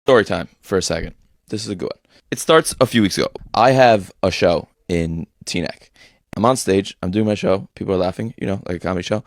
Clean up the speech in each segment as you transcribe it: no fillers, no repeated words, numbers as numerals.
Story time for a second. This is a good one. It starts a few weeks ago. I have a show in Teaneck. I'm on stage. I'm doing my show. People are laughing, like a comedy show.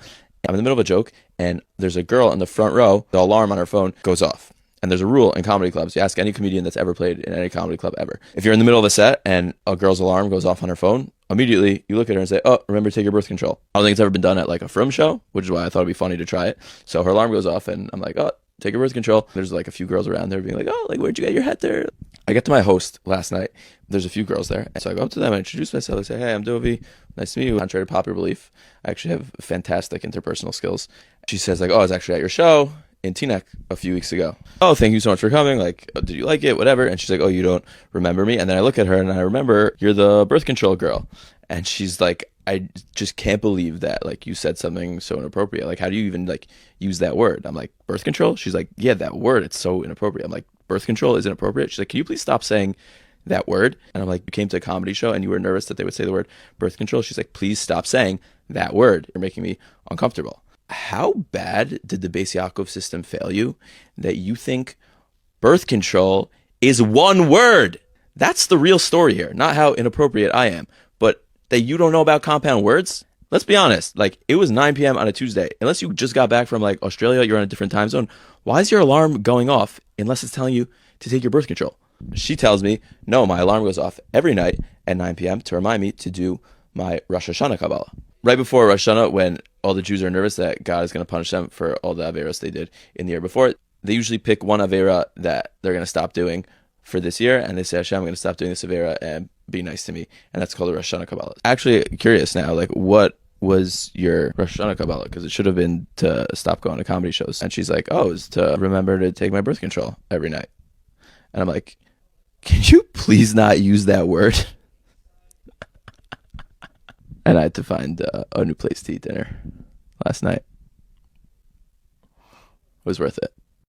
I'm in the middle of a joke, and there's a girl in the front row. The alarm on her phone goes off. And there's a rule in comedy clubs. You ask any comedian that's ever played in any comedy club ever. If you're in the middle of a set and a girl's alarm goes off on her phone, immediately you look at her and say, oh, remember to take your birth control. I don't think it's ever been done at like a Frum show, which is why I thought it'd be funny to try it. So her alarm goes off, and I'm like, oh, take your birth control. There's like a few girls around there being like, oh, like, where'd you get your hat there? I get to my host last night. There's a few girls there. And so I go up to them and introduce myself. I say, hey, I'm Dovi. Nice to meet you. Contrary to popular belief, I actually have fantastic interpersonal skills. She says like, oh, I was actually at your show in Teaneck a few weeks ago. Oh, thank you so much for coming. Like, did you like it? Whatever. And she's like, oh, you don't remember me? And then I look at her and I remember you're the birth control girl. And she's like, I just can't believe that, like, you said something so inappropriate. Like, how do you even, like, use that word? I'm like, birth control? She's like, yeah, that word, it's so inappropriate. I'm like, birth control is inappropriate? She's like, can you please stop saying that word? And I'm like, you came to a comedy show and you were nervous that they would say the word birth control? She's like, please stop saying that word. You're making me uncomfortable. How bad did the Beis Yaakov system fail you that you think birth control is one word? That's the real story here, not how inappropriate I am, but that you don't know about compound words? Let's be honest, like, it was 9 p.m. on a Tuesday. Unless you just got back from like Australia, you're on a different time zone. Why is your alarm going off unless it's telling you to take your birth control? She tells me, no, my alarm goes off every night at 9 p.m. to remind me to do my Rosh Hashanah Kabbalah. Right before Rosh Hashanah, when all the Jews are nervous that God is going to punish them for all the Averos they did in the year before, they usually pick one Avera that they're going to stop doing for this year, and they say, Hashem, I'm going to stop doing this Avera and be nice to me. And that's called the Rosh Hashanah Kabbalah. Actually, curious now, like, what was your Rosh Hashanah Kabbalah? Because it should have been to stop going to comedy shows. And she's like, oh, it's to remember to take my birth control every night. And I'm like, can you please not use that word? And I had to find a new place to eat dinner last night. It was worth it.